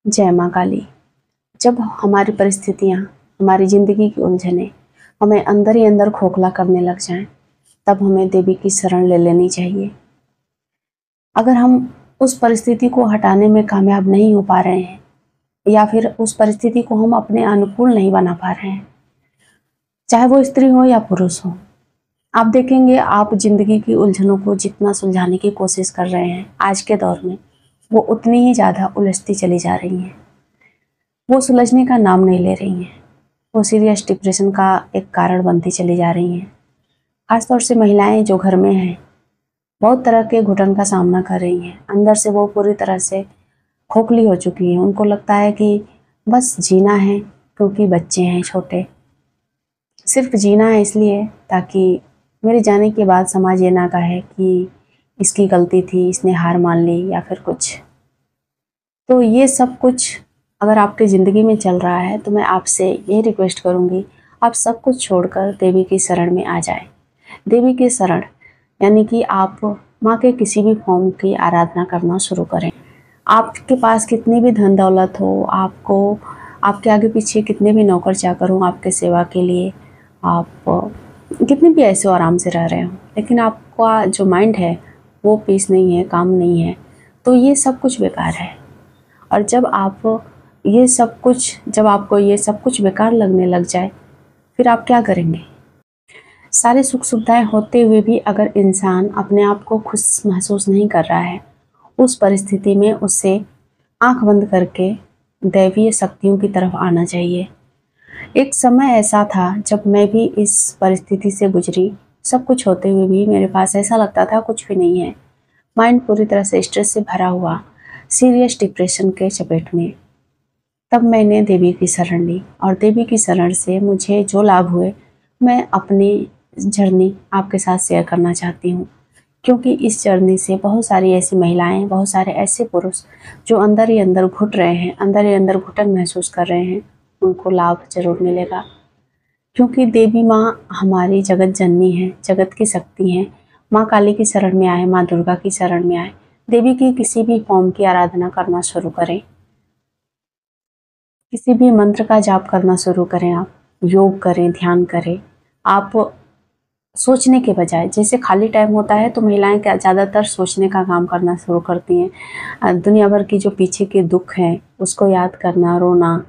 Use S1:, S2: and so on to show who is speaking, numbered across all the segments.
S1: जय माँ काली। जब हमारी परिस्थितियाँ, हमारी ज़िंदगी की उलझनें हमें अंदर ही अंदर खोखला करने लग जाएं, तब हमें देवी की शरण ले लेनी चाहिए। अगर हम उस परिस्थिति को हटाने में कामयाब नहीं हो पा रहे हैं या फिर उस परिस्थिति को हम अपने अनुकूल नहीं बना पा रहे हैं, चाहे वो स्त्री हो या पुरुष हो, आप देखेंगे आप ज़िंदगी की उलझनों को जितना सुलझाने की कोशिश कर रहे हैं आज के दौर में, वो उतनी ही ज़्यादा उलझती चली जा रही हैं। वो सुलझने का नाम नहीं ले रही हैं। वो सीरियस डिप्रेशन का एक कारण बनती चली जा रही हैं। खासतौर से महिलाएं जो घर में हैं, बहुत तरह के घुटन का सामना कर रही हैं। अंदर से वो पूरी तरह से खोखली हो चुकी हैं। उनको लगता है कि बस जीना है, क्योंकि बच्चे हैं छोटे। सिर्फ जीना है इसलिए ताकि मेरे जाने के बाद समाज ये ना कहे कि इसकी गलती थी, इसने हार मान ली या फिर कुछ। तो ये सब कुछ अगर आपकी ज़िंदगी में चल रहा है तो मैं आपसे ये रिक्वेस्ट करूँगी, आप सब कुछ छोड़कर देवी की शरण में आ जाएं। देवी की शरण यानी कि आप माँ के किसी भी फॉर्म की आराधना करना शुरू करें। आपके पास कितनी भी धन दौलत हो, आपको आपके आगे पीछे कितने भी नौकर चाकर हों आपके सेवा के लिए, आप कितने भी ऐसे आराम से रह रहे हो, लेकिन आपका जो माइंड है वो पीस नहीं है, काम नहीं है, तो ये सब कुछ बेकार है। और जब आपको ये सब कुछ बेकार लगने लग जाए, फिर आप क्या करेंगे? सारी सुख सुविधाएं होते हुए भी अगर इंसान अपने आप को खुश महसूस नहीं कर रहा है, उस परिस्थिति में उसे आंख बंद करके दैवीय शक्तियों की तरफ आना चाहिए। एक समय ऐसा था जब मैं भी इस परिस्थिति से गुजरी। सब कुछ होते हुए भी मेरे पास ऐसा लगता था कुछ भी नहीं है। माइंड पूरी तरह से स्ट्रेस से भरा हुआ, सीरियस डिप्रेशन के चपेट में। तब मैंने देवी की शरण ली और देवी की शरण से मुझे जो लाभ हुए, मैं अपनी जर्नी आपके साथ शेयर करना चाहती हूँ। क्योंकि इस जर्नी से बहुत सारी ऐसी महिलाएं, बहुत सारे ऐसे पुरुष जो अंदर ही अंदर घुट रहे हैं, अंदर ही अंदर घुटन महसूस कर रहे हैं, उनको लाभ जरूर मिलेगा। क्योंकि देवी माँ हमारी जगत जननी है, जगत की शक्ति हैं। माँ काली की शरण में आए, माँ दुर्गा की शरण में आए, देवी की किसी भी फॉर्म की आराधना करना शुरू करें, किसी भी मंत्र का जाप करना शुरू करें, आप योग करें, ध्यान करें। आप सोचने के बजाय, जैसे खाली टाइम होता है तो महिलाएं क्या ज़्यादातर सोचने का काम करना शुरू करती हैं। दुनिया भर की जो पीछे के दुख हैं उसको याद करना, रोना,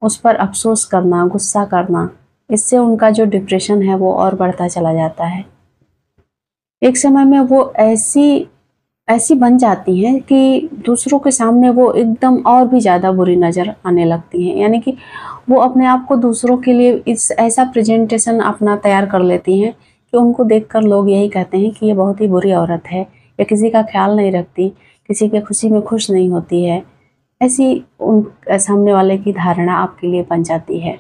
S1: उस पर अफसोस करना, गुस्सा करना, इससे उनका जो डिप्रेशन है वो और बढ़ता चला जाता है। एक समय में वो ऐसी ऐसी बन जाती हैं कि दूसरों के सामने वो एकदम और भी ज़्यादा बुरी नज़र आने लगती हैं। यानी कि वो अपने आप को दूसरों के लिए इस ऐसा प्रेजेंटेशन अपना तैयार कर लेती हैं कि उनको देखकर लोग यही कहते हैं कि ये बहुत ही बुरी औरत है, या किसी का ख्याल नहीं रखती, किसी के खुशी में खुश नहीं होती है। ऐसी उन सामने वाले की धारणा आपके लिए बन जाती है।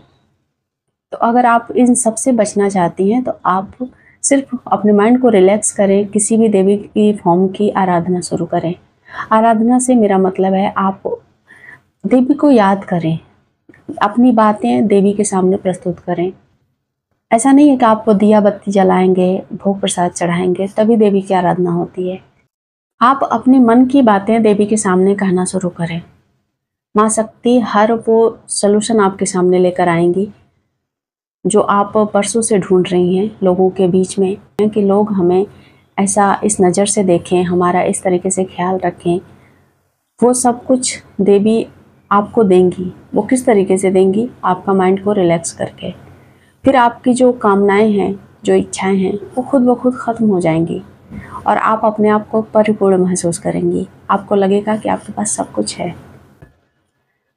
S1: तो अगर आप इन सब से बचना चाहती हैं तो आप सिर्फ अपने माइंड को रिलैक्स करें, किसी भी देवी की फॉर्म की आराधना शुरू करें। आराधना से मेरा मतलब है आप देवी को याद करें, अपनी बातें देवी के सामने प्रस्तुत करें। ऐसा नहीं है कि आप दिया बत्ती जलाएंगे, भोग प्रसाद चढ़ाएंगे तभी देवी की आराधना होती है। आप अपने मन की बातें देवी के सामने कहना शुरू करें। माँ शक्ति हर वो सलूशन आपके सामने लेकर आएंगी जो आप परसों से ढूंढ रही हैं लोगों के बीच में, कि लोग हमें ऐसा इस नज़र से देखें, हमारा इस तरीके से ख्याल रखें। वो सब कुछ देवी आपको देंगी। वो किस तरीके से देंगी? आपका माइंड को रिलैक्स करके। फिर आपकी जो कामनाएं हैं, जो इच्छाएं हैं, वो खुद ब खुद ख़त्म हो जाएंगी और आप अपने आप को परिपूर्ण महसूस करेंगी। आपको लगेगा कि आपके पास सब कुछ है।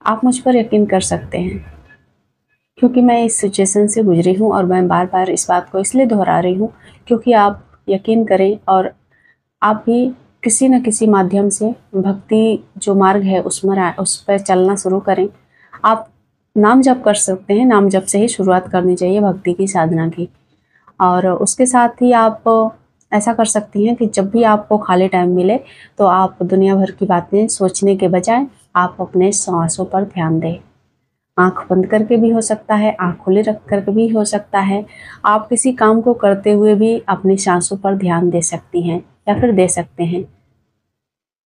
S1: आप मुझ पर यकीन कर सकते हैं क्योंकि मैं इस सिचुएशन से गुजरी हूँ और मैं बार बार इस बात को इसलिए दोहरा रही हूँ क्योंकि आप यकीन करें और आप भी किसी न किसी माध्यम से भक्ति जो मार्ग है उस पर चलना शुरू करें। आप नाम जप कर सकते हैं, नाम जप से ही शुरुआत करनी चाहिए भक्ति की साधना की। और उसके साथ ही आप ऐसा कर सकती हैं कि जब भी आपको खाली टाइम मिले तो आप दुनिया भर की बातें सोचने के बजाय आप अपने सांसों पर ध्यान दें। आँख बंद करके भी हो सकता है, आँख खुली रख कर भी हो सकता है। आप किसी काम को करते हुए भी अपनी सांसों पर ध्यान दे सकती हैं या फिर दे सकते हैं।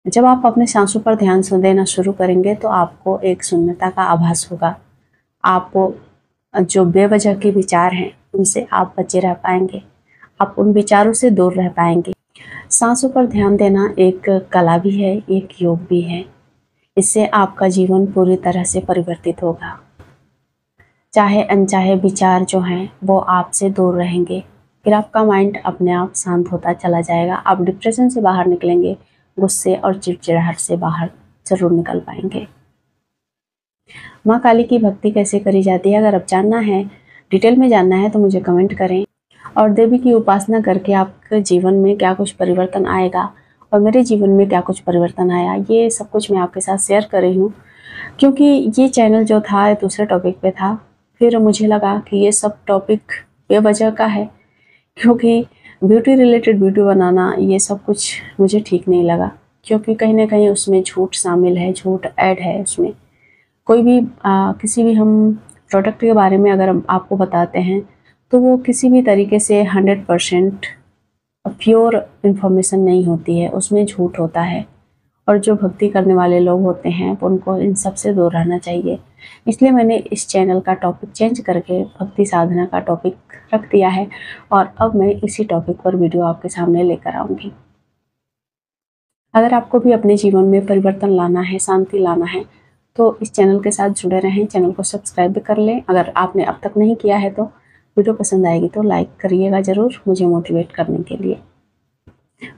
S1: जब आप अपने सांसों पर ध्यान देना शुरू करेंगे तो आपको एक शून्यता का आभास होगा। आप जो बेवजह के विचार हैं उनसे आप बचे रह पाएंगे, आप उन विचारों से दूर रह पाएंगे। सांसों पर ध्यान देना एक कला भी है, एक योग भी है। इससे आपका जीवन पूरी तरह से परिवर्तित होगा। चाहे अनचाहे विचार जो हैं वो आपसे दूर रहेंगे, फिर आपका माइंड अपने आप शांत होता चला जाएगा। आप डिप्रेशन से बाहर निकलेंगे, गुस्से और चिड़चिड़ाहट से बाहर जरूर निकल पाएंगे। माँ काली की भक्ति कैसे करी जाती है, अगर आप जानना है, डिटेल में जानना है तो मुझे कमेंट करें। और देवी की उपासना करके आपके जीवन में क्या कुछ परिवर्तन आएगा और मेरे जीवन में क्या कुछ परिवर्तन आया, ये सब कुछ मैं आपके साथ शेयर कर रही हूँ। क्योंकि ये चैनल जो था दूसरे टॉपिक पे था, फिर मुझे लगा कि ये सब टॉपिक बेवजह का है, क्योंकि ब्यूटी रिलेटेड वीडियो बनाना ये सब कुछ मुझे ठीक नहीं लगा। क्योंकि कहीं ना कहीं उसमें झूठ शामिल है, झूठ ऐड है उसमें। कोई भी किसी भी हम प्रोडक्ट के बारे में अगर हम आपको बताते हैं तो वो किसी भी तरीके से 100% प्योर इन्फॉर्मेशन नहीं होती है, उसमें झूठ होता है। और जो भक्ति करने वाले लोग होते हैं उनको इन सब से दूर रहना चाहिए। इसलिए मैंने इस चैनल का टॉपिक चेंज करके भक्ति साधना का टॉपिक रख दिया है और अब मैं इसी टॉपिक पर वीडियो आपके सामने लेकर आऊँगी। अगर आपको भी अपने जीवन में परिवर्तन लाना है, शांति लाना है, तो इस चैनल के साथ जुड़े रहें। चैनल को सब्सक्राइब भी कर लें अगर आपने अब तक नहीं किया है तो। वीडियो पसंद आएगी तो लाइक करिएगा ज़रूर, मुझे मोटिवेट करने के लिए।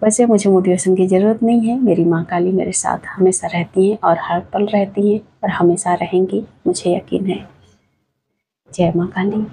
S1: वैसे मुझे मोटिवेशन की ज़रूरत नहीं है, मेरी माँ काली मेरे साथ हमेशा रहती हैं और हर पल रहती हैं और हमेशा रहेंगी, मुझे यकीन है। जय माँ काली।